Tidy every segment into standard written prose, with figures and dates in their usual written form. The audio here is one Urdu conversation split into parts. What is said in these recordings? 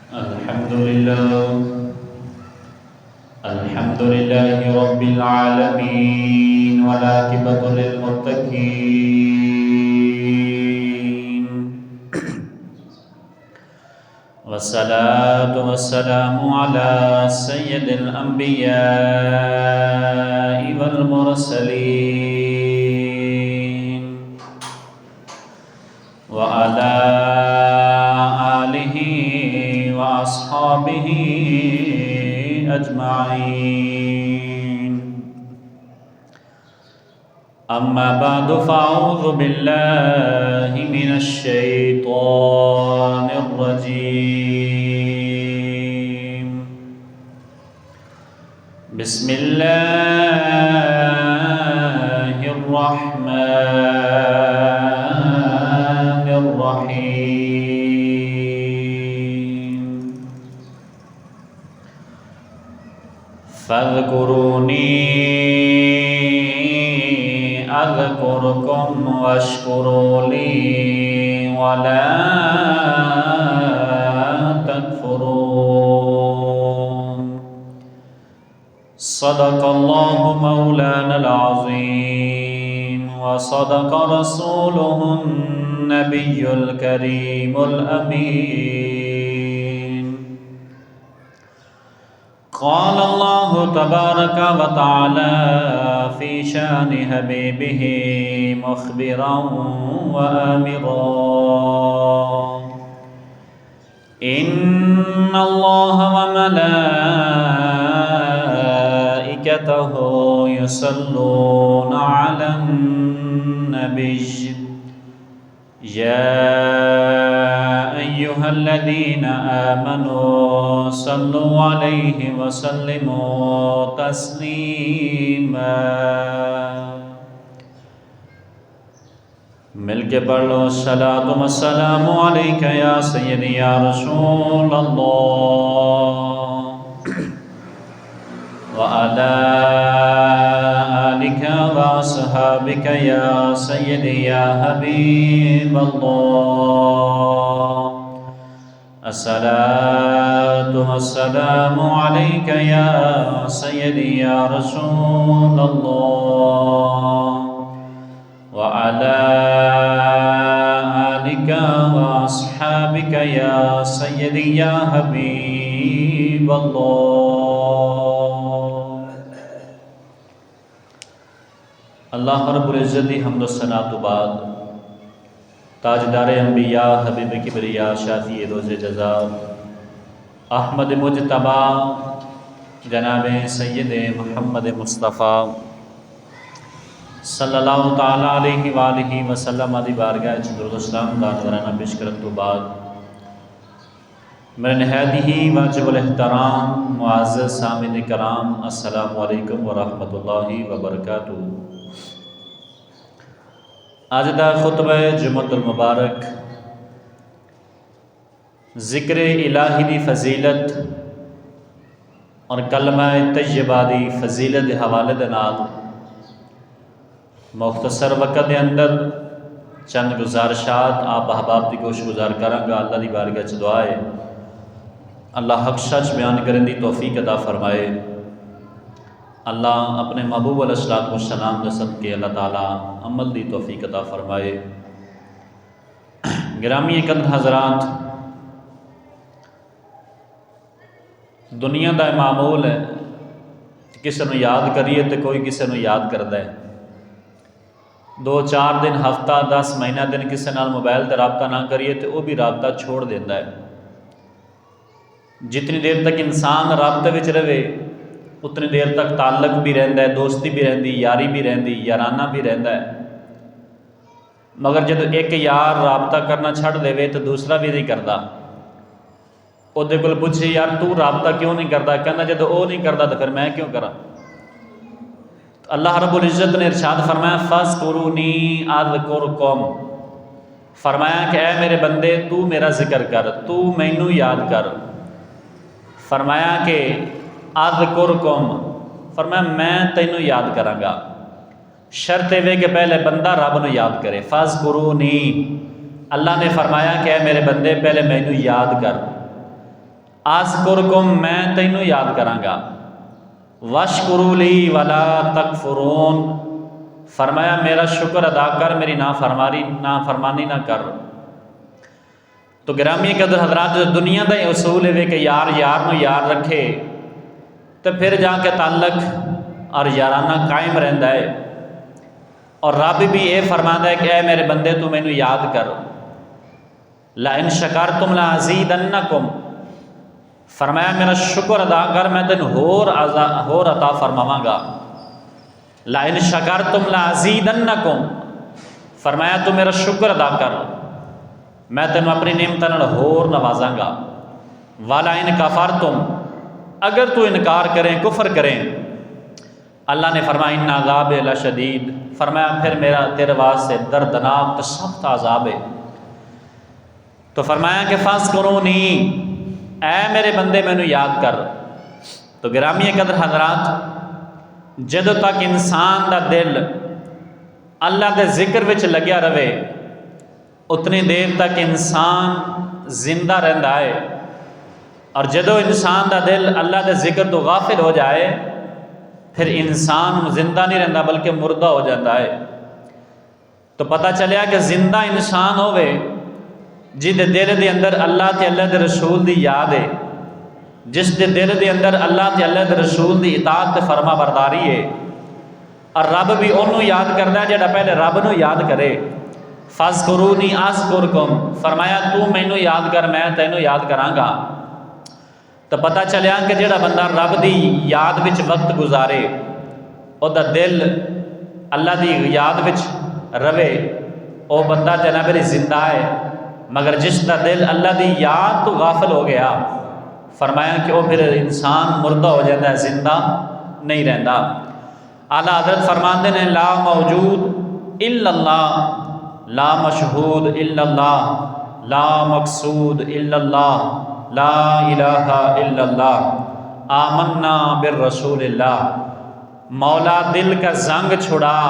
الحمد لله رب العالمين والعاقبة للمتقين والصلاة والسلام على سيد الأنبياء والمرسلين وعلى آله وأصحابه أجمعين. أما بعد فأعوذ بالله من الشيطان الرجيم. بسم الله الرحمن الرحيم. فاذكروني أذكركم واشكروا لي ولا تكفرون. صدق الله مولانا العظيم وصدق رسوله النبي الكريم الأمين. قال الله تبارك وتعالى في شأن حبيبه مخبرا وآمرا: إن الله وملائكته يصلون على النبي يا أيها الذين آمنوا صلوا عليه وسلموا تسليما. مل کے پڑھ لو: الصلاۃ والسلام علیک یا سیدی یا رسول اللہ وعلی آلک واصحابک یا سیدی یا حبیب اللہ. الصلاۃ والسلام علیک یا سیدی یا رسول اللہ وعلى آلك وأصحابك يا سيدي يا حبيب الله. اللہ رب العزت دی حمد و ثنا تو بعد تاجدار انبیاء حبیب کبریا شافی روز جزا احمد مجتبی جناب سید محمد مصطفیٰ صلی اللہ تعالیٰ علیہ وآلہ وسلم دی بارگاہ درود و سلام دا نظرانہ پیش کرن تو بعد میرے نہایت ہی واجب الاحترام معزز سامعین کرام السلام علیکم ورحمۃ اللہ وبرکاتہ. آج دا خطبہ جمعۃ المبارک ذکر الہی دی فضیلت اور کلمہ طیبہ دی فضیلت دے حوالے دے نال مختصر وقت دے اندر چند گزارشات آپ احباب دی گوش گزار کراں گا. اللہ دی بارگاہ چ دعا ہے اللہ حق سچ بیان کرن دی توفیق عطا فرمائے. اللہ اپنے محبوب علیہ الصلوۃ والسلام دے صدقے اللہ تعالیٰ عمل دی توفیق عطا فرمائے. گرامی قدر حضرات، دنیا دا معمول ہے کسی نو یاد کریے تو کوئی کسی نو یاد کردا ہے. 2-4 دن ہفتہ 10 مہینہ دن کسی نال موبائل تے رابطہ نہ کریے تو وہ بھی رابطہ چھوڑ دیتا ہے. جتنی دیر تک انسان رابطے وچ رہے اتنی دیر تک تعلق بھی رہندا ہے، دوستی بھی رہندی، یاری بھی رہندی، یارانہ بھی رہندا ہے. مگر جب ایک یار رابطہ کرنا چھڑ دے تو دوسرا بھی نہیں کرتا. وہ دے کول پوچھے یار تو رابطہ کیوں نہیں کرتا؟ کہنا جب وہ نہیں کرتا تو پھر میں کیوں کراں؟ اللہ رب العزت نے ارشاد فرمایا فاذکرونی اذکرکم، فرمایا کہ اے میرے بندے تو میرا ذکر کر، تو مینوں یاد کر. فرمایا کہ اذکرکم، فرمایا میں تینوں یاد کراں گا. شرط ہے کہ پہلے بندہ رب نو یاد کرے. فاذکرونی، اللہ نے فرمایا کہ اے میرے بندے پہلے مینوں یاد کر. اذکرکم میں تینوں یاد کرانگا، واشکروا لی ولا تکفرون، فرمایا میرا شکر ادا کر، میری نافرمانی نہ کر۔ تو گرامی قدر حضرات، دنیا دا یہ اصول ہے کہ یار نو یار رکھے تو پھر جا کے تعلق اور یارانہ قائم رہندا ہے۔ اور رب بھی یہ فرماتا ہے کہ اے میرے بندے تو مینوں یاد کر، لئن شکرتم لازیدنکم، فرمایا میرا شکر ادا کر میں تینوں ہور عطا فرماواں گا۔ لئن شکرتم لازیدنکم، فرمایا تو میرا شکر ادا کر میں تینوں اپنی نعمتاں نال ہور نوازاں گا۔ ولئن کفرتم، اگر تو انکار کریں، کفر کریں، اللہ نے فرمایا ان عذاب لشدید، فرمایا پھر میرا تیرے واسطے دردناک تو سخت عذاب ہے۔ تو فرمایا کہ فاذکرونی، اے میرے بندے مینوں یاد کر۔ تو گرامی قدر حضرات، جدوں تک انسان دا دل اللہ دے ذکر وچ لگیا رہے اتنی دیر تک انسان زندہ رہندا ہے، اور جدوں انسان دا دل اللہ دے ذکر تو غافل ہو جائے پھر انسان زندہ نہیں رہندا بلکہ مردہ ہو جاتا ہے۔ تو پتہ چلیا کہ زندہ انسان ہوئے جس دے دل دے اندر اللہ تے اللہ دے رسول دی یاد ہے، جس دے دل دے اندر اللہ تے اللہ دے رسول دی اطاعت تے فرما برداری ہے، اور رب بھی انہوں یاد کردا ہے جڑا پہلے رب نو یاد کرے۔ فاذکرونی اذکرکم، فرمایا تو مینوں یاد کر میں تینوں یاد کراں گا۔ تو پتہ چلیا کہ جڑا بندہ رب دی یاد وچ وقت گزارے او دا دل اللہ دی یاد وچ رہے، او بندہ جناب زندہ ہے، مگر جس دا دل اللہ دی یاد تو غافل ہو گیا، فرمایا کہ وہ پھر انسان مردہ ہو جاتا ہے، زندہ نہیں رہندا۔ اعلیٰ حضرت فرماندے نے لا موجود الا اللہ، لا مشہود الا اللہ، لا مقصود الا اللہ، لا الہ الا اللہ، آمنا بالرسول اللہ۔ مولا دل کا زنگ چھڑا،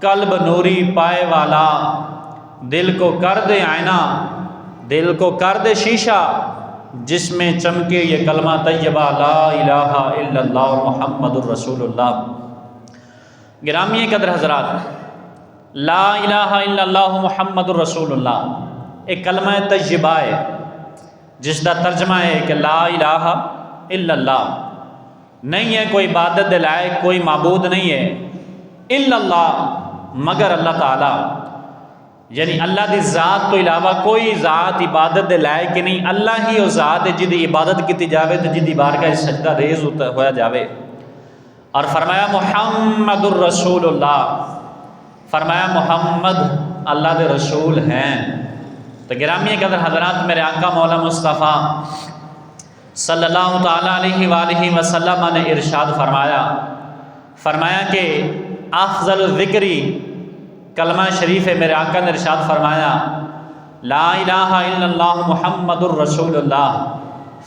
قلب نوری پائے والا، دل کو کر دے آئینہ، دل کو کر دے شیشہ، جس میں چمکے یہ کلمہ طیبہ لا الہ الا اللہ محمد الرسول اللہ۔ گرامی قدر حضرات، لا الہ الا اللہ محمد الرسول اللہ ایک کلمہ طیبہ ہے جس کا ترجمہ ہے کہ لا الہ الا اللہ، نہیں ہے کوئی عبادت دے لائق کوئی معبود نہیں ہے الا اللہ مگر اللہ تعالیٰ، یعنی اللہ دی ذات تو علاوہ کوئی ذات عبادت دے لائق نہیں، اللہ ہی وہ ذات ہے جدی عبادت کی جاوے تو جدی بارگاہ سجدہ ریز ہویا جاوے۔ اور فرمایا محمد الرسول اللہ، فرمایا محمد اللہ دے رسول ہیں۔ تو گرامی قدر حضرات، میرے آقا مولا مصطفیٰ صلی اللہ تعالیٰ علیہ وآلہ وسلم نے ارشاد فرمایا کہ افضل الذکری کلمہ شریف ہے، میرے آقا نے ارشاد فرمایا لا الہ الا اللہ محمد الرسول اللہ،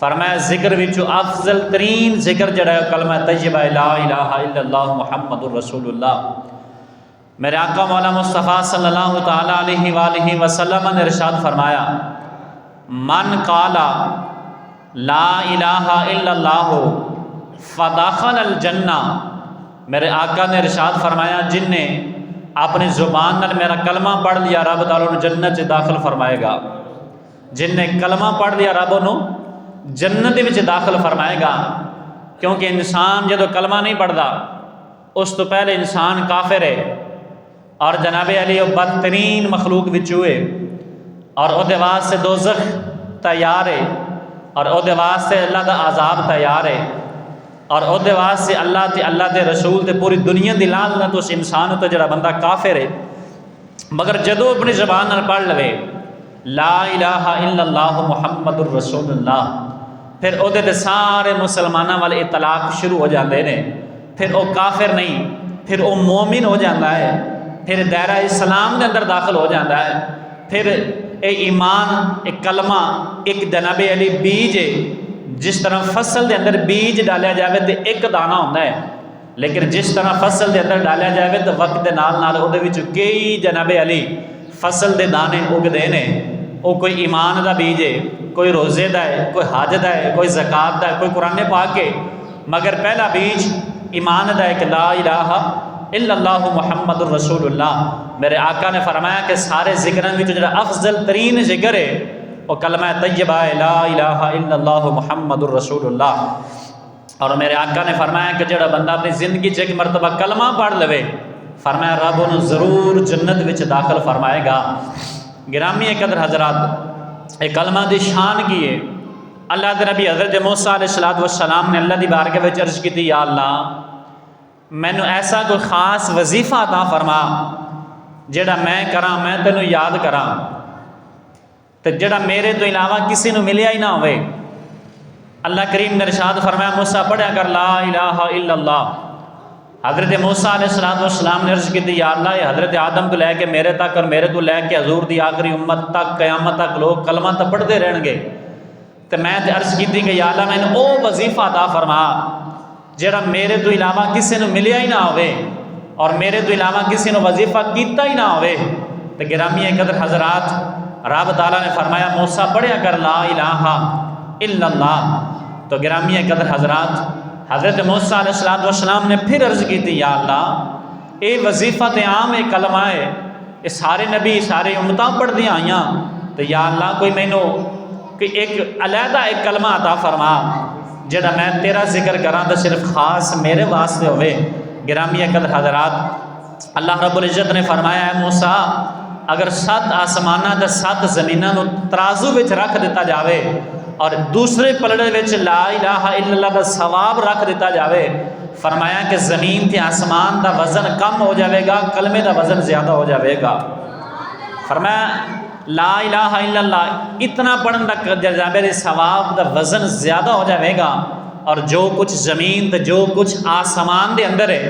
فرمایا ذکر وچوں افضل ترین ذکر جڑا ہے کلمہ طیبہ لا الہ الا اللہ محمد الرسول اللہ۔ میرے آقا مولا مصطفیٰ صلی اللہ تعالیٰ علیہ وآلہ وسلم نے ارشاد فرمایا من قال لا الہ الا اللہ فدخل الجنہ، میرے آقا نے ارشاد فرمایا جن نے اپنی زبان نال میرا کلمہ پڑھ لیا رب تعالیٰ نے جنت سے داخل فرمائے گا، جن نے کلمہ پڑھ لیا رب انہوں جنت وچ داخل فرمائے گا۔ کیونکہ انسان جدو کلمہ نہیں پڑھتا اس تو پہلے انسان کافر ہے، اور جناب علی وہ بدترین مخلوق وچوں ہے، اور وہ واسطے دوزخ تیار ہے، اور وہ واسطے اللہ دا عذاب تیار ہے، اور وہ واسطے اللہ دے رسول تے پوری دنیا دی لعنت اس انسان تو جڑا بندہ کافر ہے۔ مگر جدو اپنی زبان نال پڑھ لوے لا الہ الا اللہ محمد الرسول اللہ، پھر وہ سارے مسلمانوں والے اطلاق شروع ہو جاتے ہیں، پھر وہ کافر نہیں، پھر وہ مومن ہو جاتا ہے، پھر دائرہ اسلام کے اندر داخل ہو جاتا ہے، پھر اے ایمان ایک کلمہ ایک جناب علی بیج ہے، جس طرح فصل دے اندر بیج ڈالیا جائے تو ایک دانہ ہوتا ہے، لیکن جس طرح فصل دے اندر ڈالیا جائے تو وقت دے نال نال وہ کئی جناب علی فصل دے دانے اگتے ہیں، وہ کوئی ایمان دا بیج ہے، کوئی روزے دا ہے، کوئی حج دا ہے، کوئی زکات دا ہے، کوئی قرآن پاک ہے، مگر پہلا بیج ایمان دا ہے کہ لا الہ الا اللہ محمد الرسول اللہ۔ میرے آقا نے فرمایا کہ سارے ذکروں میں جو افضل ترین ذکر ہے وہ کلمہ طیبہ ہے، لا الہ الا اللہ محمد الرسول اللہ۔ اور میرے آقا نے فرمایا کہ جڑا بندہ اپنی زندگی ایک مرتبہ کلمہ پڑھ لوے، فرمایا رب انہوں ضرور جنت وچ داخل فرمائے گا۔ گرامی قدر حضرات، ایک کلمہ دی شان کی ہے۔ اللہ دے نبی حضرت موسیٰ علیہ السلام نے اللہ دی بارگاہ وچ عرض کی تھی، یا اللہ مینوں ایسا کوئی خاص وظیفہ عطا فرما جڑا میں کراں، میں تینوں یاد کراں تے جڑا میرے تو علاوہ کسی نو ملیا ہی نہ ہوئے۔ اللہ کریم نے ارشاد فرمایا موسیٰ پڑھیا کر لا الہ الا اللہ۔ حضرت موسیٰ علیہ السلام نے عرض کی تھی، یا اللہ یہ حضرت آدم تو لے کے میرے تک اور میرے تو لے کے حضور دی آخری امت تک قیامت تک لوگ کلمہ تو پڑھتے رہن گے، تو میں عرض کی تھی کہ یا اللہ میں نے او وظیفہ عطا فرما جڑا میرے تو علاوہ کسی نو ملیا ہی نہ ہوئے اور میرے تو علاوہ کسی نو وظیفہ کیتا ہی نہ ہوئے۔ تو گرامی قدر حضرات، رب تعالیٰ نے فرمایا موسیٰ پڑھیا کر لا الہ الا اللہ۔ تو گرامی قدر حضرات، حضرت موسیٰ علیہ السلام نے پھر عرض کی تھی، یا اللہ اے وظیفہ تے عام ایک کلمہ ہے، یہ سارے نبی سارے امتاں پڑھ دیا آئیاں، تو یا اللہ کوئی مینوں کہ ایک علیحدہ ایک کلمہ عطا فرما جڑا میں تیرا ذکر کراں تو صرف خاص میرے واسطے ہوئے۔ گرامی قدر حضرات، اللہ رب العزت نے فرمایا ہے موسیٰ اگر 7 آسمانہ تے 7 زمیناں نو ترازو وچ رکھ دیتا جاوے اور دوسرے پلڑے وچ لا الہ الا اللہ دا ثواب رکھ دیتا جاوے، فرمایا کہ زمین تے آسمان دا وزن کم ہو جاوے گا، کلمے دا وزن زیادہ ہو جاوے گا۔ فرمایا لا الہ الا اللہ اتنا پڑھن دا جاوے دے ثواب دا وزن زیادہ ہو جاوے گا، اور جو کچھ زمین تے جو کچھ آسمان دے اندر ہے،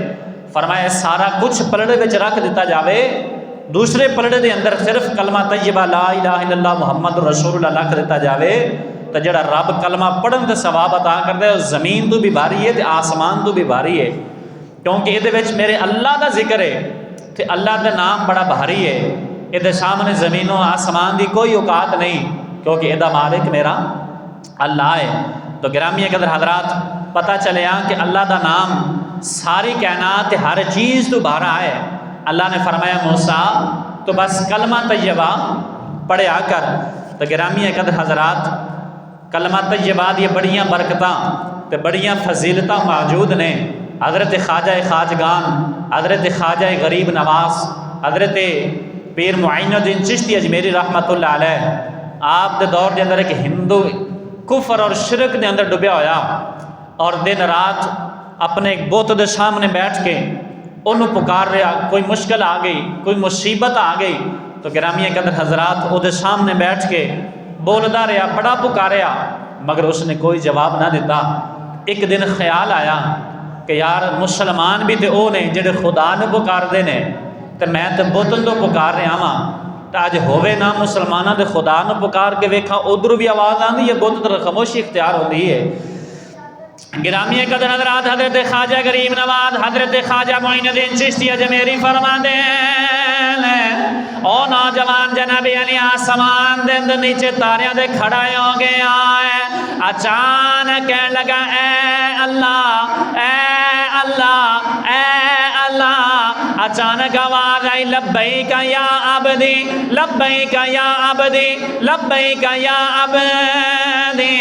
فرمایا سارا کچھ پلڑے وچ رکھ دیتا جاوے، دوسرے پلڑے دے اندر صرف کلمہ طیبہ لا الہ الا اللہ محمد رسول اللہ رکھ دیتا جاوے، تو جڑا رب کلمہ پڑھن تے ثواب عطا کردا ہے، زمین تو بھی بھاری ہے تے آسمان تو بھی بھاری ہے، کیونکہ یہ وچ میرے اللہ دا ذکر ہے تے اللہ دا نام بڑا بھاری ہے۔ یہ سامنے زمین و آسمان دی کوئی اوقات نہیں، کیونکہ یہ مالک میرا اللہ ہے۔ تو گرامی قدر حضرات، پتہ چلیا کہ اللہ دا نام ساری کائنات ہر چیز تو بھارا ہے۔ اللہ نے فرمایا موسیٰ تو بس کلمہ طیبہ پڑھیا کر۔ تو گرامی قدر حضرات، کلمہ طیبہ دی بڑیاں برکتاں تے بڑیاں فضیلتاں موجود نے۔ حضرت خواجہ خواجگان، حضرت خواجہ غریب نواز، حضرت پیر معین الدین چشتی اجمیری رحمت اللہ علیہ، آپ دے دور دے اندر ایک ہندو کفر اور شرک دے اندر ڈبیا ہویا، اور دن رات اپنے ایک بت دے سامنے بیٹھ کے انہوں پکار رہا، کوئی مشکل آ گئی، کوئی مصیبت آ گئی، تو گرامی قدر حضرات وہ دے سامنے بیٹھ کے بولدا رہا، بڑا پکاریا، مگر اس نے کوئی جواب نہ دیتا۔ ایک دن خیال آیا کہ یار مسلمان بھی تے او نے جڑے خدا نے پکار دے نے، تے میں تے بتن تو پکار رہا ہاں، تو اج ہوئے نہ مسلمانوں دے خدا نو پکار کے ویکھا ادھر بھی آواز آندی ہے، بت تے خاموشی اختیار ہوندی ہے۔ گرامی قدر حضرات، حضرت خواجہ غریب نواز، حضرت خواجہ معین الدین چشتی اجمیری فرماندے او نوجوان جناب علی آسمان دے اندر نیچے تاریاں دے کھڑا ہو گیا ہے، اچانک کہنے لگا اے اللہ اے اللہ اے اللہ، اچانک آواز آئی لبیک یا عبدی لبیک یا عبدی لبیک یا عبدی،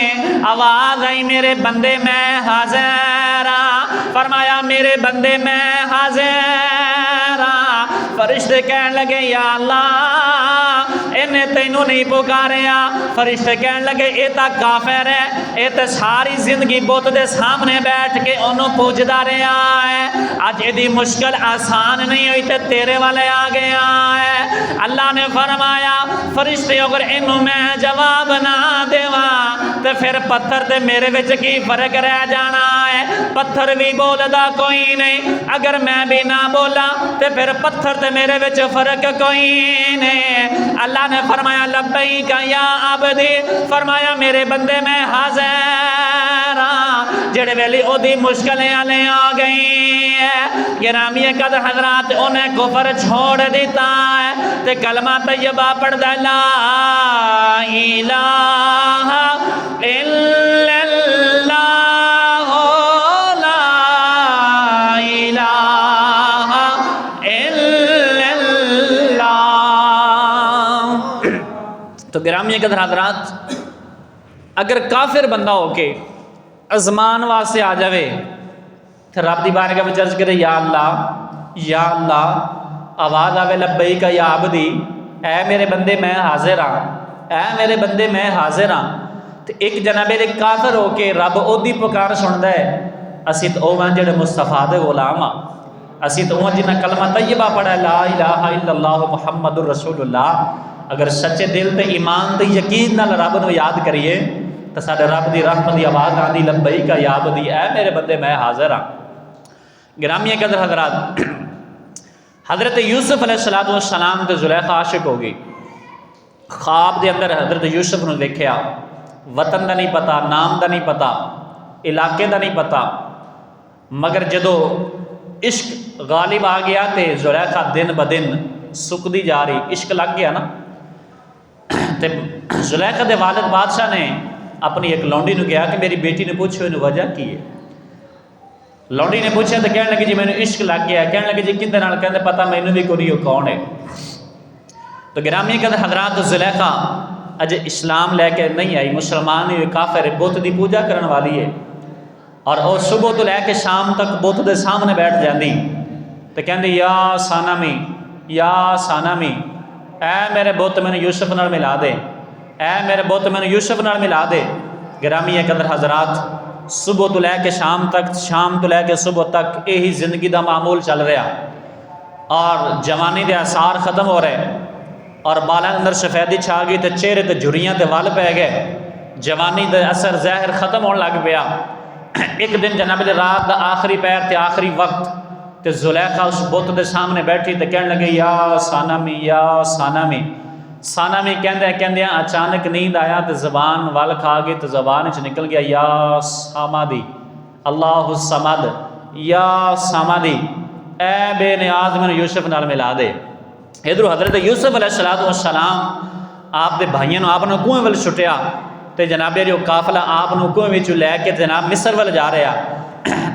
آواز آئی میرے بندے میں حاضر ہاں، فرمایا میرے بندے میں حاضر ہاں۔ فرشتے کہنے لگے یا اللہ انہیں تینوں نہیں پکاریا، فرشتے کہنے لگے اے تا کافر ہے، اے تے ساری زندگی بت دے سامنے بیٹھ کے انہوں پوجدا رہا ہے، اج ایدی مشکل آسان نہیں ہوئی تے تیرے والے آ گیا ہے۔ اللہ نے فرمایا فرشتے اگر انہوں میں جواب نہ دیواں تے پھر پتھر تے میرے وچ کی فرق رہ جانا ہے، پتھر بھی بولدا کوئی نہیں، اگر میں بھی نہ بولا تے پھر پتھر تے میرے وچ فرق کوئی نہیں۔ اللہ نے فرمایا لبیک یا عبدی، فرمایا میرے بندے میں حاضر ہاں، جڑے ویلی او دی مشکلیں آلے آ گئی ہے گرامی قدر حضرات انہیں کفر چھوڑ دیتا ہے تے کلمہ طیبہ پڑھ دے لا الہ الا اللہ لا الہ الا اللہ۔ تو گرامی قدر حضرات اگر کافر بندہ ہو کے ازمان واسطے آ جاوے تو رب دی بارگاہ وچ عرض کرے یا اللہ آواز آوے لبیک یا عبدی، اے میرے بندے میں حاضر ہاں، اے میرے بندے میں حاضر ہاں، تو ایک جناب دے کافر ہو کے رب او دی پکار سندا ہے۔ اسی تو اوہاں جڑے مصطفیٰ دے غلام ہاں، اسی تو اوہاں جنہاں کلمہ طیبہ پڑھا لا الہ الا اللہ محمد الرسول اللہ، اگر سچے دل تے ایمان تے یقین نال رب نو یاد کریے تو سارے رب دی رحمت دی آواز آندی لبیک یا عبدی، اے میرے بندے میں حاضر ہاں۔ گرامی قدر حضرات حضرت یوسف علیہ السلام تے زلیخا عاشق ہو گئی، خواب دے اندر حضرت یوسف نو دیکھیا، وطن دا نہیں پتا، نام دا نہیں پتا، علاقے دا نہیں پتا، مگر جدو عشق غالب آ گیا تے زلیخا دن بدن سکدی جا رہی، عشق لگ گیا نا۔ تے زلیخا دے والد بادشاہ نے اپنی ایک لونڈی نو کہا کہ میری بیٹی نے پوچھو انہوں وجہ کی ہے۔ لونڈی نے پوچھا تو کہنے لگی جی میں نے عشق لگ گیا ہے، کہنے لگی جی کن دے نال، کہنے پتہ مینوں بھی کوئی نہیں کون ہے۔ تو گرامی قدر حضرات زلیخا اجے اسلام لے کے نہیں آئی، مسلمان ہوئی، کافر ہے، بت دی پوجا کرن والی ہے، اور وہ صبح تو لے کے شام تک بت دے سامنے بیٹھ جاندی تو کہندی یا سانمی اے میرے بت مینوں یوسف نال ملا دے، اے میرے بت مینوں یوسف نال ملا دے۔ گرامی قدر حضرات صبح تو لے کے شام تک، شام تو لے کے صبح تک یہی زندگی دا معمول چل رہا، اور جوانی دے آثار ختم ہو رہے، اور بالاں اندر سفیدی چھا گئی تے چہرے تے جھریاں تے وال پہ گئے، جوانی دے اثر ظاہر ختم ہونے لگ پیا۔ ایک دن جناب دے رات دا آخری پیر تے آخری وقت تے زلیخا اس بت دے سامنے بیٹھی تے کہنے لگے یا سانمی کہندے اچانک نیند آیا تے زبان وال کھا گئی تے زبان وچ نکل گیا یا سامادی اللہ الصمد، یا سامادی اے بے نیاز میں یوسف نال ملا دے۔ ادھر حضرت یوسف علیہ السلام آپ دے بھائیوں آپ نے کنویں ول چھٹیا تے جناب جو قافلہ آپ نے کنویں وچوں لے کے جناب مصر ول جا رہا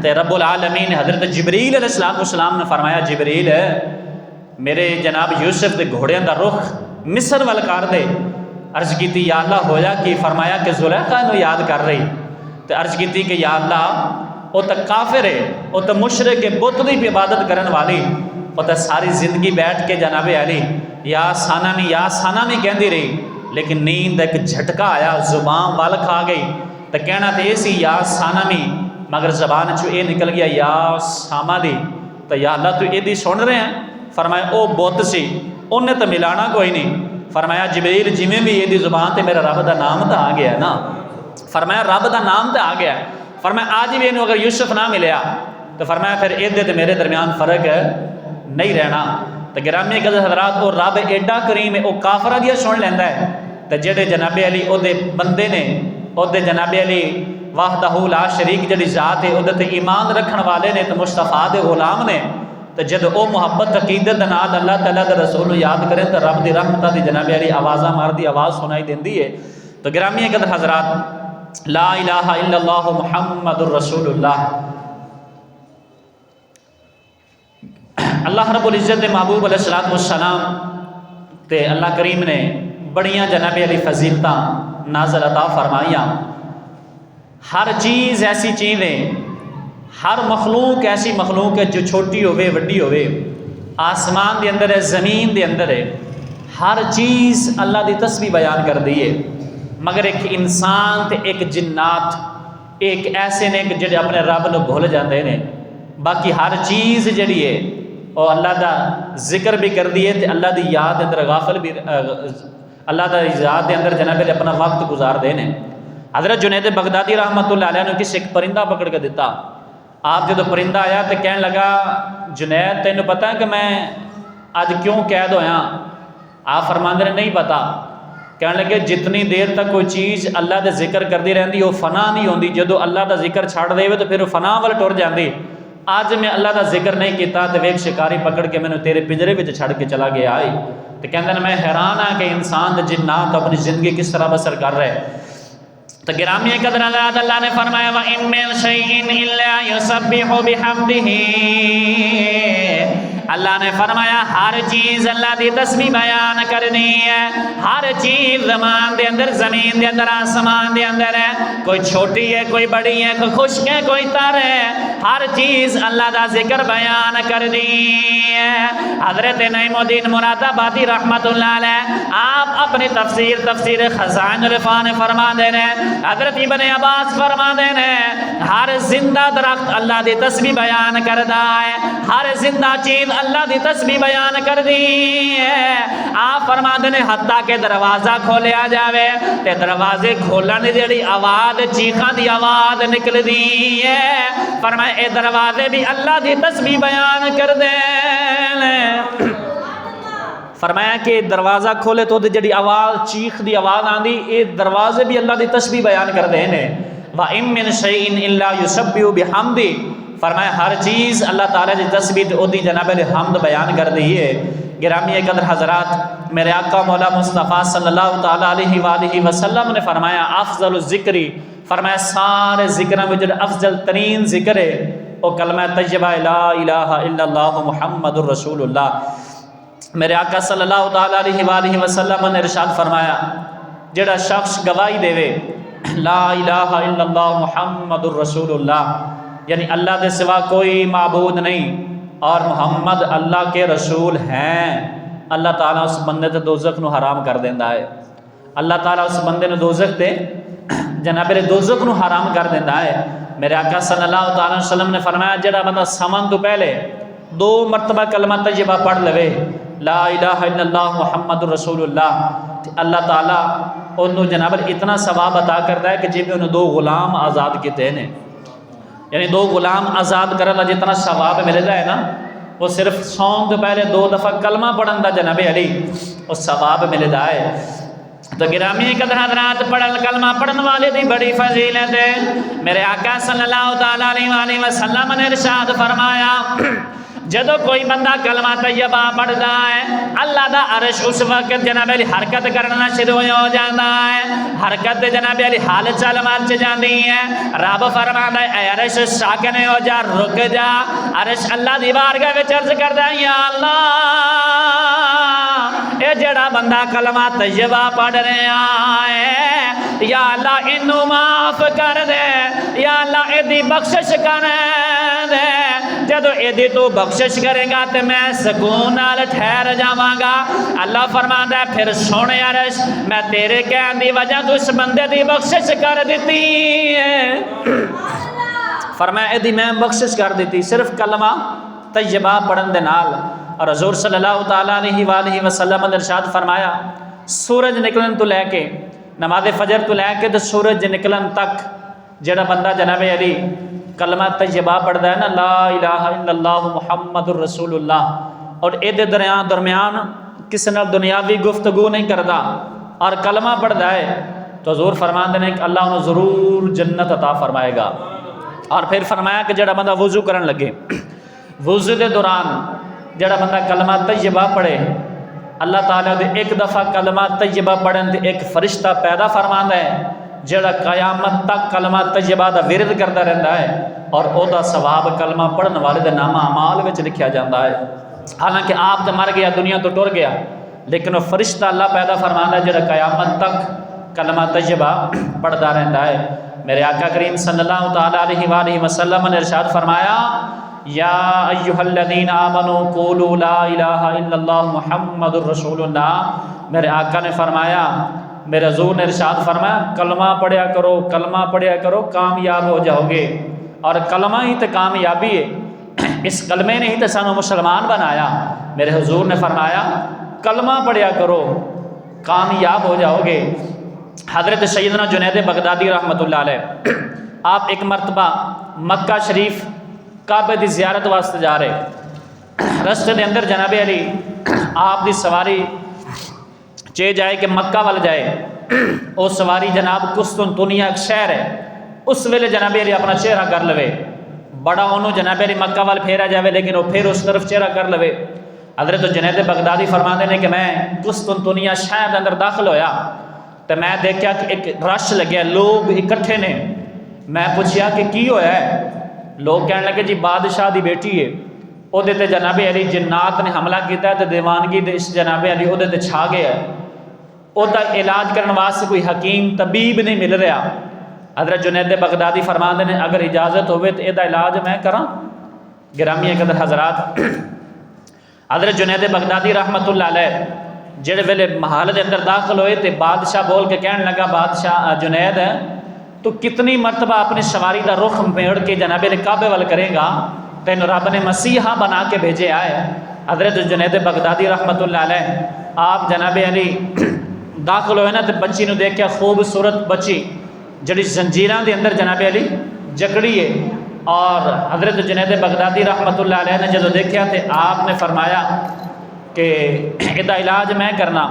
تے رب العالمین نے حضرت جبریل علیہ السلام نے فرمایا جبریل میرے جناب یوسف دے گھوڑیاں دا رخ مصر ول کر دے۔ عرض کیتی یا اللہ ہویا کہ فرمایا کہ زلیخا انہوں یاد کر رہی، تے عرض کیتی کہ یا اللہ وہ تو کافر ہے، وہ تو مشرک ہے، بت دی عبادت کرن والی، وہ تو ساری زندگی بیٹھ کے جناب علی یا سانمی کہندی رہی، لیکن نیند ایک جھٹکا آیا، زبان وال کھا گئی، تو کہنا تو یہ سی یا سانمی، مگر زبان چو یہ نکل گیا یا سامادی۔ تو یا اللہ تو یہ دی سن رہے ہیں؟ فرمایا او بت سی، انہیں تو ملانا کوئی نہیں۔ فرمایا جبریل جویں بھی یہ دی زبان تے میرا رب دا نام تو آ گیا نا، فرمایا رب دا نام تو آ گیا۔ فرمایا آج بھی انہوں اگر یوسف نہ ملیا تو فرمایا پھر یہ تے میرے درمیان فرق نہیں رہنا۔ تو گرامی قدر حضرات وہ رب ایڈا کریم ہے، وہ کافرہ دیا سن لیندہ ہے، تو جڑے جناب علی او دے بندے نے، او دے جناب علی وحدہ لا شریک جڑی ذات ہے، او دے ایمان رکھن والے نے، تو مصطفیٰ دے غلام نے، تو جد او محبت عقیدت نال اللہ تعالیٰ دے رسول یاد کریں تو رب دی رحمتہ دی جناب علی آوازہ مار دی آواز سنائی دیندی ہے۔ تو گرامی قدر حضرات لا الہ الا اللہ محمد الرسول اللہ، اللہ رب العزت دے محبوب علیہ السلام تے اللہ کریم نے بڑیاں جناب علی فضیلتاں نازل عطا فرمائیاں۔ ہر چیز ایسی چیز ہے، ہر مخلوق ایسی مخلوق ہے جو چھوٹی ہوئے وڈی ہوئے، آسمان دے اندر ہے، زمین دے اندر ہے، ہر چیز اللہ دی تسبیح بیان کر دی ہے، مگر ایک انسان تے ایک جنات ایک ایسے نے کہ جڑے اپنے رب نو بھول جاندے نے، باقی ہر چیز جڑی ہے اور اللہ دا ذکر بھی کر دیے تے اللہ دی یاد اندر غافل بھی، اللہ دا یاد دے اندر جناب اپنا وقت گزار دے نے۔ حضرت جنید بغدادی رحمۃ اللہ علیہ نے کسی ایک پرندہ پکڑ کے دیتا، آپ جب پرندہ آیا تو کہنے لگا جنید تینوں پتہ ہے کہ میں آج کیوں قید ہویا؟ آپ فرماندے نے نہیں پتا، کہنے لگے جتنی دیر تک کوئی چیز اللہ دے ذکر کردی رہندی وہ فنا نہیں ہوندی، جدو اللہ دا ذکر چھڑ دے تو پھر وہ فنا ول ٹر جاندی۔ آج میں اللہ دا ذکر نہیں کیتا تو ویک شکاری پکڑ کے مینوں تیرے پنجرے وچ چھڑ کے چلا گیا ہے۔ تو کہندے میں حیران ہاں کہ انسان تے جنات اپنی زندگی کس طرح بسر کر رہے۔ تو گرامی قدر حضرات اللہ نے فرمایا وَإِن مِّن شَيْءٍ إِلَّا يُسَبِّحُ بِحَمْدِهِ، اللہ نے فرمایا ہر چیز اللہ دی تسبیح بیان کرنی ہے، ہر چیز زمان دے اندر، زمین دے اندر، آسمان دے اندر ہے، کوئی چھوٹی ہے کوئی بڑی ہے، کوئی خشک ہے کوئی تر ہے، ہر چیز اللہ دا ذکر بیان کرنی ہے۔ حضرت نعیم الدین مراد آبادی رحمت اللہ علیہ آپ اپنی تفسیر خزائن العرفان فرما دے رہے، حضرت ابن عباس فرما دے رہے ہر زندہ درخت اللہ دی تسبیح بیان کردا ہے، ہر زندہ چیز اللہ دی تسبیح بیان کر دی ہے۔ آپ فرما دے حتیٰ کہ دروازہ کھولیا جاوے تے دروازے کھولن دی جڑی آواز چیخاں دی آواز نکل دی ہے، فرمایا اے دروازے بھی اللہ دی تسبیح بیان کر دے۔ فرمایا کہ دروازہ کھولے تو جڑی آواز چیخ دی آواز آندی اے دروازے بھی اللہ دی تسبیح بیان کر دے نے۔ وَإِن مِّن شَيْءٍ إِلَّا يُسَبِّحُ بِحَمْدِهِ، فرمایا ہر چیز اللہ تعالیٰ دی تسبیح او دی جناب حمد بیان کر دی ہے۔ گرامی قدر حضرات میرے آقا مولا مصطفیٰ صلی اللہ تعالیٰ علیہ وآلہ وسلم نے فرمایا افضل الذکری، فرمایا سارے ذکروں میں جو افضل ترین ذکر ہے وہ کلمہ طیبہ لا الہ الا اللہ محمد الرسول اللہ۔ میرے آقا صلی اللہ تعالیٰ علیہ وآلہ وسلم نے ارشاد فرمایا جڑا شخص گواہی دے وے لا الہ الا اللہ محمد الرسول اللہ، یعنی اللہ دے سوا کوئی معبود نہیں اور محمد اللہ کے رسول ہیں، اللہ تعالیٰ اس بندے تے دوزخ نو حرام کر دیندا ہے۔ اللہ تعالیٰ اس بندے نو دوزخ تے جناب دوزخ نو حرام کر دیندا ہے۔ میرے آقا صلی اللہ تعالیٰ علیہ وسلم نے فرمایا جڑا بندہ سمن تو پہلے 2 مرتبہ کلمہ طیبہ پڑھ لوے لا الہ الا اللہ محمد الرسول اللہ، اللہ تعالیٰ انہوں جناب اتنا ثواب عطا کرتا ہے کہ جب انہوں 2 غلام آزاد کیتے ہیں، یعنی 2 غلام آزاد کرنا جتنا ثواب ملتا ہے نا وہ صرف سون تو پہلے 2 دفعہ کلمہ پڑھن دا جناب علی وہ ثواب ملتا ہے۔ تو گرامی قدر حضرات پڑھن کلمہ پڑھن والے دی بڑی فضیلت ہے۔ میرے آقا صلی اللہ تعالیٰ علیہ وآلہ وسلم نے ارشاد فرمایا جدو کوئی بندہ کلمہ طیبہ پڑھتا ہے اللہ دا عرش اس وقت جناب علی حرکت کرنا شروع ہو جاتا ہے، حرکت جناب علی حال چال مچ جاتی ہے، رب فرماتا ہے اے عرش ساکن ہو جا رک جا، عرش اللہ دی بارگاہ وچ عرض کردا ہے یا اللہ اے جڑا بندہ کلمہ طیبہ پڑھ رہا ہے یا اللہ انہوں معاف کر دے، یا اللہ ایدی بخشش کر دے، جدو ایدی تو بخشش کرے گا تو میں سکون نال ٹھہر جاواں گا۔ اللہ فرماتا ہے پھر سونے عرش میں تیرے کہن دی وجہ تو اس بندے دی بخشش کر دیتی ہے، فرمایا ایدی میں بخشش کر دیتی صرف کلمہ طیبہ پڑھن دے نال۔ اور حضور صلی اللہ تعالیٰ علیہ وآلہ وسلم نے ارشاد فرمایا سورج نکلن تو لے کے نماز فجر تو لے کے تو سورج نکلن تک جڑا بندہ جناب علی کلمہ طیبہ پڑھتا ہے نا لا الہ الا اللہ محمد الرسول اللہ اور اے دے درمیان کسی نال دنیاوی گفتگو نہیں کرتا اور کلمہ پڑھتا ہے تو حضور فرماتے ہیں کہ اللہ انہوں ضرور جنت عطا فرمائے گا۔ اور پھر فرمایا کہ جڑا بندہ وضو کرن لگے وضو دے دوران جڑا بندہ کلمہ طیبہ پڑھے اللہ تعالیٰ دے ایک دفعہ کلمہ طیبہ پڑھن تے ایک فرشتہ پیدا فرماندا ہے جڑا قیامت تک کلمہ طیبہ دا ورد کرتا رہتا ہے اور او دا ثواب کلمہ پڑھن والے دے نامہ اعمال وچ لکھیا جاتا ہے۔ حالانکہ آپ تو مر گیا دنیا تو ٹر گیا لیکن وہ فرشتہ اللہ پیدا فرماندا ہے جڑا قیامت تک کلمہ طیبہ پڑھتا رہتا ہے۔ میرے آقا کریم صلی اللہ تعالیٰ علیہ وآلہ وسلم نے ارشاد فرمایا یا ایھا الذین آمنوا قولوا لا الہ الا اللہ محمد الرسول اللہ۔ میرے آقا نے فرمایا میرے حضور نے ارشاد فرمایا کلمہ پڑھیا کرو کامیاب ہو جاؤ گے، اور کلمہ ہی تو کامیابی ہے، اس کلمے نے ہی تو سانو مسلمان بنایا۔ میرے حضور نے فرمایا کلمہ پڑھیا کرو کامیاب ہو جاؤ گے۔ حضرت سیدنا جنید بغدادی رحمۃ اللہ علیہ آپ ایک مرتبہ مکہ شریف کعبے دی زیارت واسطے جا رہے، رستے دے اندر جناب علی آپ دی سواری چے جائے کہ مکہ وال جائے، او سواری جناب قسطنطنیہ ایک شہر ہے، اس ویلے جناب علی اپنا چہرہ کر لوے، بڑا انہوں جناب علی مکہ وال پھیرا جاوے لیکن وہ پھر اس طرف چہرہ کر لوے۔ حضرت جنید بغدادی فرماندے نے کہ میں قسطنطنیہ شہر کے اندر داخل ہویا تو میں دیکھا کہ ایک رش لگیا، لوگ اکٹھے نے۔ میں پوچھیا کہ کی ہویا ہے؟ لوگ کہنے لگے جی بادشاہ دی بیٹی ہے، او دے تے جناب علی جنات نے حملہ کیتا ہے تے دیوانگی دے اس جناب علی او دے تے چھا گیا ہے، او دا علاج کرنے واسطے کوئی حکیم طبیب نہیں مل رہا۔ حضرت جنید بغدادی فرماندے نے اگر اجازت ہوئے تو اے دا علاج میں کراں۔ گرامی قدر حضرات، حضرت جنید بغدادی رحمت اللہ علیہ جڑے ویلے محل دے اندر داخل ہوئے تے بادشاہ بول کے کہنے لگا بادشاہ جنید تو کتنی مرتبہ اپنی سواری دا رخ موڑ کے جناب علی کعبے وال کرے گا، تینوں رب نے مسیحا بنا کے بھیجے آئے۔ حضرت جنید بغدادی رحمت اللہ علیہ آپ جناب علی داخل ہوئے نا تو بچی نو دیکھا، خوبصورت بچی جڑی زنجیراں دے اندر جناب علی جکڑی ہے، اور حضرت جنید بغدادی رحمت اللہ علیہ نے جدو دیکھا تو آپ نے فرمایا کہ ادا علاج میں کرنا۔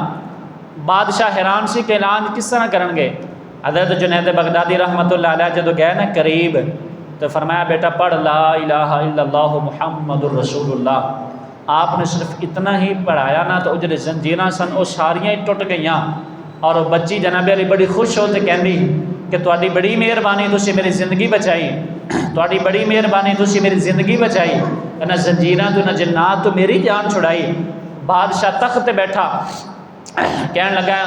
بادشاہ حیران سی کہ علاج کس طرح کرن گے؟ حضرت جنید بغدادی رحمت اللہ علیہ جدو گئے نا قریب تو فرمایا بیٹا پڑھ لا الہ الا اللہ محمد الرسول اللہ۔ آپ نے صرف اتنا ہی پڑھایا نا تو جڑے زنجیراں سن وہ ساریاں ہی ٹوٹ گئیاں، اور وہ بچی جناب علی بڑی خوش ہو تے کہندی کہ تہاڈی بڑی مہربانی تسی میری زندگی بچائی، تہاڈی بڑی مہربانی تسی میری زندگی بچائی، نہ زنجیراں تو نہ جنات تو میری جان چھڑائی۔ بادشاہ تخت تے بیٹھا کہنے لگا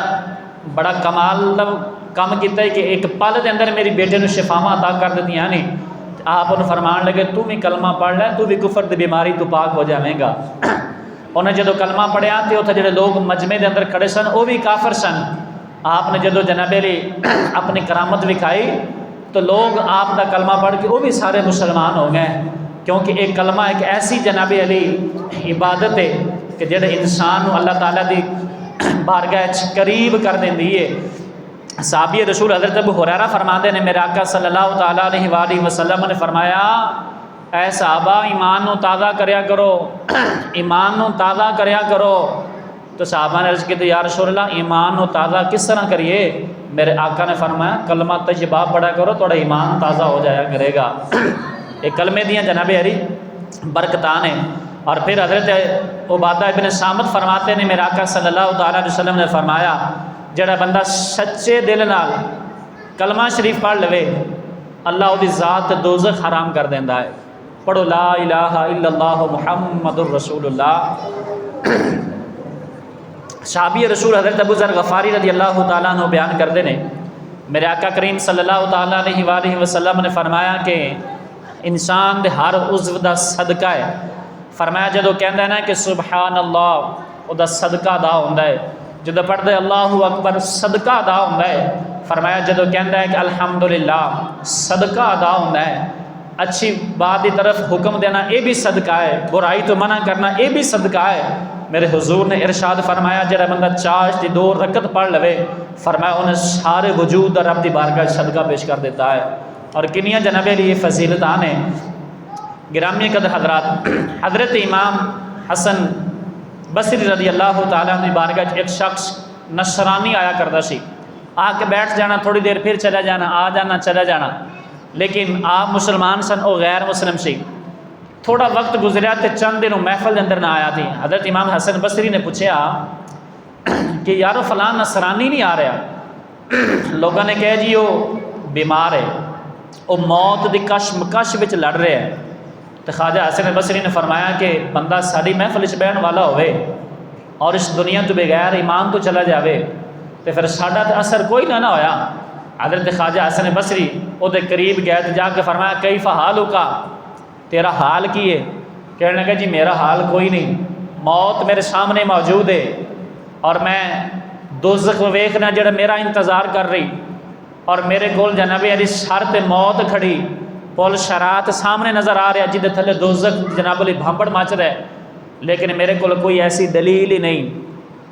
بڑا کمال کام کیتا ہے کہ ایک پل دے اندر میری بیٹے نو شفاواں عطا کر دتیاں نے۔ آپ انہوں فرمان لگے تو بھی کلمہ پڑھ لے، تو بھی کفر دی بیماری تو پاک ہو جاویں گا۔ انہیں جدو کلمہ پڑھیا تو اتنے جڑے لوگ مجمع دے اندر کھڑے سن وہ بھی کافر سن۔ آپ نے جدو جناب علی اپنی کرامت دکھائی تو لوگ آپ دا کلمہ پڑھ کے وہ بھی سارے مسلمان ہو گئے، کیونکہ ایک کلمہ ایک ایسی جناب علی عبادت ہے کہ جڑے انسان اللہ تعالیٰ دی بارگاہ قریب کر دیندی ہے۔ صحابی رسول حضرت ابو ہریرہ فرماتے ہیں میرے آقا صلی اللہ تعالیٰ علیہ وآلہ وسلم نے فرمایا اے صحابہ ایمان نو تازہ کریا کرو، ایمان نو تازہ کریا کرو۔ تو صحابہ نے عرض کی تو یا رسول اللہ ایمان نو تازہ کس طرح کریے؟ میرے آقا نے فرمایا کلمہ طیبہ پڑھا کرو تھوڑا ایمان تازہ ہو جایا کرے گا۔ ایک کلمے دیاں جناب علی برکتان ہیں۔ اور پھر حضرت عبادہ ابن صامت فرماتے ہیں میرے آقا صلی اللہ تعالیٰ علیہ وسلم نے فرمایا جڑا بندہ سچے دل نال کلمہ شریف پڑھ لوے اللہ وہ دی ذات دوزخ حرام کر دیندہ ہے۔ پڑھو لا الہ الا اللہ محمد الرسول اللہ۔ صحابی رسول حضرت ابو ذر غفاری رضی اللہ تعالیٰ عنہ بیان کردے نے میرے آقا کریم صلی اللہ تعالیٰ علیہ وآلہ وسلم نے فرمایا کہ انسان دے ہر عضو دا صدقہ ہے۔ فرمایا جدو کہندہ ہے نا کہ سبحان اللہ وہ دا صدقہ ادا ہوندہ ہے، جدو پڑھ دے اللہ اکبر صدقہ ادا ہوندہ ہے۔ فرمایا جدو کہندہ ہے کہ الحمدللہ صدقہ ادا ہوندہ ہے، اچھی بات دی طرف حکم دینا یہ بھی صدقہ ہے، برائی تو منع کرنا یہ بھی صدقہ ہے۔ میرے حضور نے ارشاد فرمایا جڑا بندہ چاش دی 2 رکعت پڑھ لوے فرمایا انہیں سارے وجود اور رب دی بارگاہ صدقہ پیش کر دیتا ہے۔ اور کنیاں جناب علی یہ فضیلتان ہیں۔ گرامی قدر حضرات، حضرت امام حسن بصری رضی اللہ تعالیٰ عنہ بارگاہ ایک شخص نصرانی آیا کرتا سی، آ کے بیٹھ جانا تھوڑی دیر پھر چلا جانا، آ جانا چلا جانا، لیکن آپ مسلمان سن وہ غیر مسلم سی۔ تھوڑا وقت گزریا تو چند دنوں محفل کے اندر نہ آیا تھی۔ حضرت امام حسن بصری نے پوچھا کہ یارو فلاں نصرانی نہیں آ رہا؟ لوگوں نے کہا جی وہ بیمار ہے، وہ موت دی کشمکش وچ لڑ رہے ہیں۔ تو خواجہ حسن بصری نے فرمایا کہ بندہ ساری محفل چ بہن والا ہوئے اور اس دنیا تو بغیر ایمان تو چلا جاوے تو پھر ساڈا تو اثر کوئی نہ ہویا۔ حضرت خواجہ حسن بصری وہ دے قریب گئے تو جا کے فرمایا کیف حالک، تیرا حال کی ہے؟ کہنے لگا جی میرا حال کوئی نہیں، موت میرے سامنے موجود ہے اور میں دوزخ ویکھنا جڑا میرا انتظار کر رہی، اور میرے کول جناب علی شرط موت کھڑی، پل شرات سامنے نظر آ رہا جدے تھلے دوزخ جناب علی بھانپڑ مچ رہا ہے، لیکن میرے کول کوئی ایسی دلیل ہی نہیں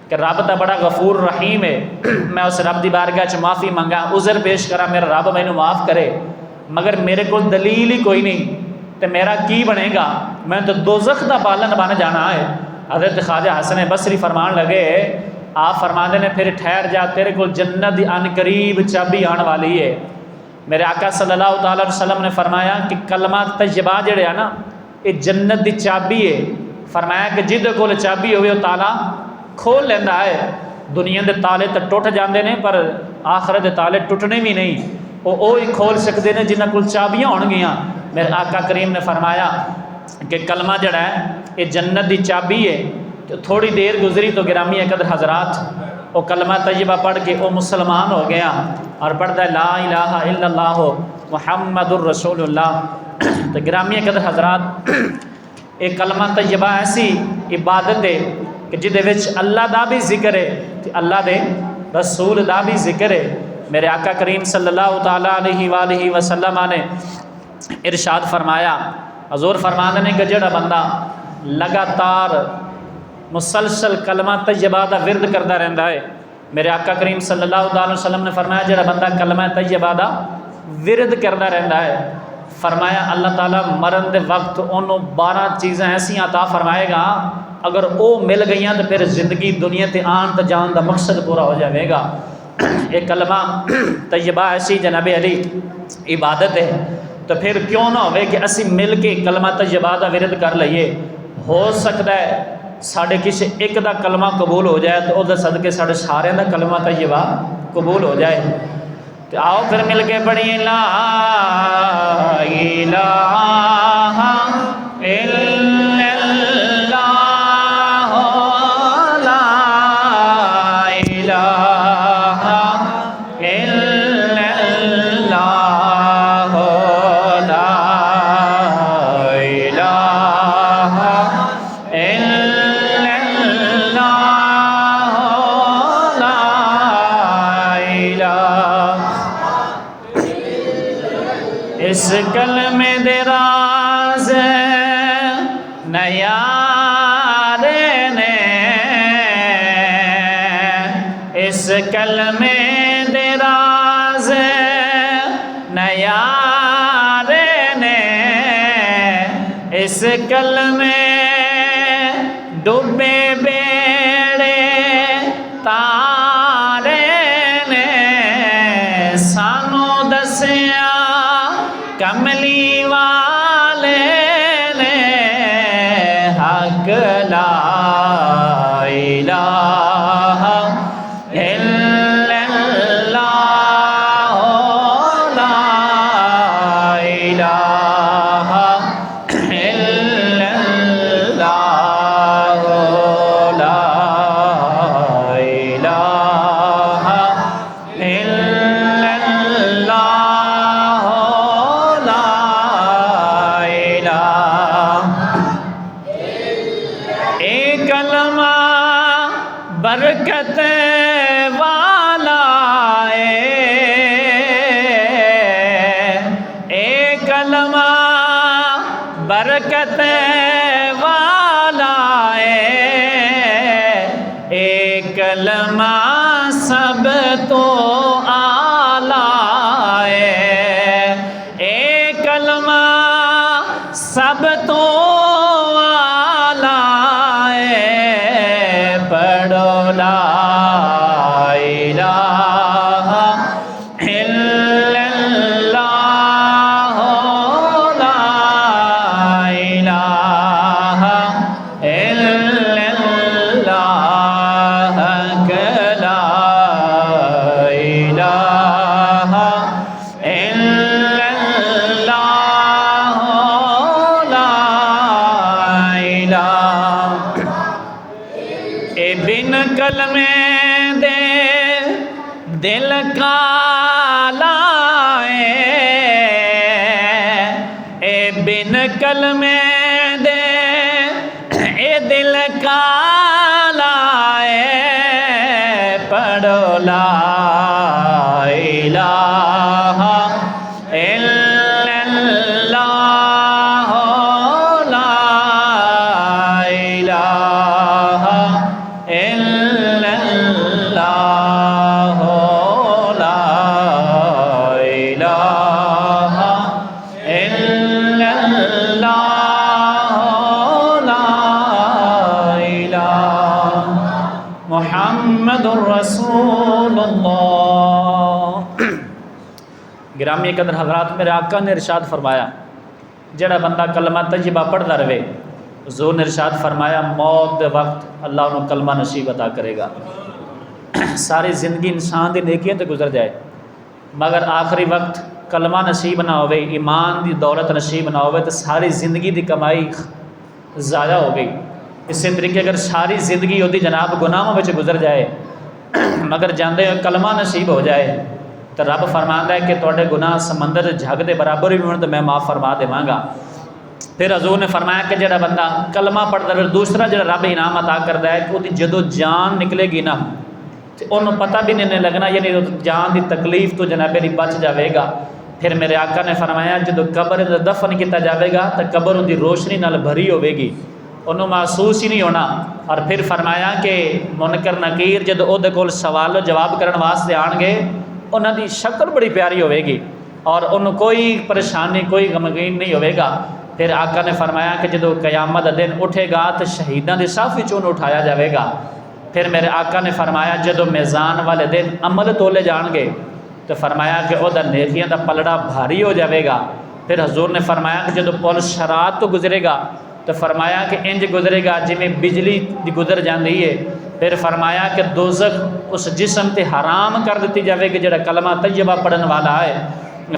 کہ رب تا بڑا غفور رحیم ہے، میں اس رب دی بارگاہ چ معافی منگا، عذر پیش کرا میرا رب مینوں معاف کرے، مگر میرے کول دلیل ہی کوئی نہیں تو میرا کی بنے گا، میں تو دوزخ دا بالن بن جانا ہے۔ حضرت خواجہ حسن بصری فرمان لگے آپ فرماتے ہیں پھر ٹھہر جا، تیرے کو جنت دی ان قریب چابی آن والی ہے۔ میرے آقا صلی اللہ تعالیٰ علیہ وسلم نے فرمایا کہ کلمہ طیبہ جڑے ہے نا یہ جنت دی چابی ہے۔ فرمایا کہ جہدے کول چابی ہوئے وہ تالا کھول لینا ہے۔ دنیا دے تالے تو ٹوٹ جاندے نے پر آخرت دے تالے ٹوٹنے بھی نہیں، وہ ہی کھول سکتے ہیں جنہاں کول چابیاں ہون گیاں۔ میرے آقا کریم نے فرمایا کہ کلمہ جڑا ہے یہ جنت دی چابی ہے۔ تو تھوڑی دیر گزری تو گرامی قدر حضرات وہ کلمہ طیبہ پڑھ کے وہ مسلمان ہو گیا اور پڑھتا ہے لا الہ الا اللہ محمد الرسول اللہ۔ تو گرامی قدر حضرات یہ کلمہ طیبہ ایسی عبادت ہے کہ جدے وچ اللہ دا بھی ذکر ہے کہ اللہ دے رسول دا بھی ذکر ہے۔ میرے آقا کریم صلی اللہ تعالیٰ علیہ وآلہ وسلم نے ارشاد فرمایا، حضور فرماتے ہیں کہ جڑا بندہ لگاتار مسلسل کلمہ طیبہ دا ورد کرتا رہتا ہے، میرے آقا کریم صلی اللہ تعالیٰ وسلم نے فرمایا جڑا بندہ کلمہ طیبہ دا ورد کرتا رہتا ہے، فرمایا اللہ تعالیٰ مرن دے وقت انہوں 12 چیزیں ایسی عطا فرمائے گا اگر وہ مل گئیاں تو پھر زندگی دنیا تے آن تے جان دا مقصد پورا ہو جائے گا۔ ایک کلمہ طیبہ ایسی جناب علی عبادت ہے، تو پھر کیوں نہ ہوئے کہ اسی مل کے کلمہ طیبہ دا ورد کر لئیے۔ ہو سکتا ہے ساڑھے کسی ایک دا کلمہ قبول ہو جائے تو اس صدقے ساڑھے سارے دا کلمہ طیبہ قبول ہو جائے۔ تو آؤ پھر مل کے پڑھیں لا الہ الا اللہ لا الہ الا اللہ لا الہ الا اللہ لا الہ۔ اس کلمے دے راز نیارے نے، اس کلمے دے راز نیارے نے، اس کلمے ڈوبے بیڑے تارے نے، سانو دسیا کملی والے نے، حق لا الہ الا اللہ لا الہ الا اللہ لا الہ الا اللہ لا الہ۔ ایک کلمہ برکت والا ہے، ایک کلمہ برکت والا ہے، ایک کلمہ سب تو اعلیٰ ہے، ایک کلمہ سب تو اعلیٰ ہے، پڑھو لا الہ الا اللہ لا الہ الا اللہ لا الہ الا اللہ لا الہ۔ اے بن کلمے دے دل کالا ہے، اے بن کلمے دے اے دل کالا ہے، پڑھو لا الہ الا اللہ لا الہ الا اللہ لا الہ الا اللہ لا الہ۔ گرامی قدر حضرات، میرے آقا نے ارشاد فرمایا جڑا بندہ کلمہ طیبہ پڑھتا رہے، حضور نے ارشاد فرمایا موت دے وقت اللہ انہوں کلمہ نصیب عطا کرے گا۔ ساری زندگی انسان دی نیکیاں تے گزر جائے مگر آخری وقت کلمہ نصیب نہ ہوئے، ایمان دی دولت نصیب نہ ہوئے تو ساری زندگی دی کمائی ضائع ہو گئی۔ اسی طریقے اگر ساری زندگی ہوتی جناب گناہوں میں گزر جائے مگر جاندے ہوئے کلمہ نصیب ہو جائے تو رب فرماندا ہے کہ تواڈے گناہ سمندر جھگ دے برابر بھی ہون تو میں معاف فرما دیواں گا۔ پھر حضور نے فرمایا کہ جڑا بندہ کلمہ پڑھدا ہے، دوسرا جڑا رب انعام عطا کردا ہے کہ وہ جدو جان نکلے گی نا تو انہوں پتہ بھی نہیں لگنا، یعنی جان دی تکلیف تو جناب علی بچ جاوے گا۔ پھر میرے آقا نے فرمایا جدو قبر دفن کیتا جاوے گا تو قبر دی روشنی نال بھری ہوے گی، انہوں محسوس ہی نہیں ہونا۔ اور پھر فرمایا کہ منکر نکیر جدو او دے کول سوال و جواب کرن واسطے آن گے انہاں دی شکل بڑی پیاری ہوے گی اور انہوں کوئی پریشانی کوئی غمگین نہیں ہوے گا۔ پھر آقا نے فرمایا کہ جدو قیامت دن اٹھے گا تو شہیداں دی صف وچوں اٹھایا جاوے گا۔ پھر میرے آقا نے فرمایا جدو میزان والے دن عمل تولے جان گے تو فرمایا کہ او دا نیکیاں دا پلڑا بھاری ہو جاوے گا۔ پھر حضور نے فرمایا کہ جدو پل شرات تو گزرے گا تو فرمایا کہ انج گزرے گا جی میں بجلی دی گزر جاندی ہے۔ پھر فرمایا کہ دوزخ اس جسم تے حرام کر دیتی جاوے گی جڑا کلمہ طیبہ پڑھن والا ہے۔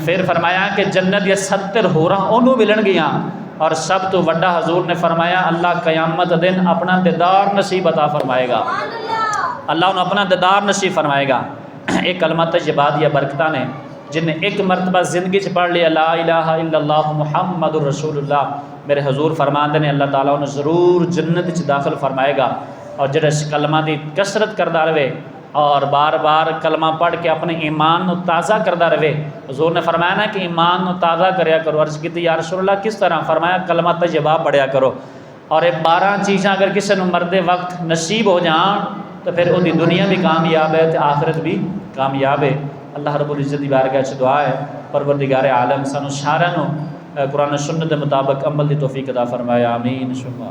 پھر فرمایا کہ جنت یا 70 ہوراں انہوں ملن گیاں اور سب تو وڈا حضور نے فرمایا اللہ قیامت دن اپنا دیدار نصیب عطا فرمائے گا، اللہ انہوں اپنا دیدار نصیب فرمائے گا۔ ایک کلمہ طیبہ دیا برکتہ نے جن نے ایک مرتبہ زندگی سے پڑھ لیا لا الہ الا اللہ محمد الرسول اللہ، میرے حضور فرماندے نے اللہ تعالیٰ انہیں ضرور جنت وچ داخل فرمائے گا۔ اور جڑا اس کلمہ دی کثرت کردا رہے اور بار بار کلمہ پڑھ کے اپنے ایمان نو تازہ کردا رہے، حضور نے فرمایا نا کہ ایمان نو تازہ کریا کرو۔ عرض کی یا رسول اللہ کس طرح؟ فرمایا کلمہ طیبہ پڑھیا کرو اور یہ 12 چیزاں اگر کسی نے مرد وقت نصیب ہو جان تو پھر وہ دنیا بھی کامیاب ہے تو آخرت بھی کامیاب ہے۔ اللہ رب العزت دی بارگاہ وچ دعا ہے پروردگار عالم سانو سارے نو قرآن و سنت دے مطابق عمل دی توفیق عطا فرمایا، آمین۔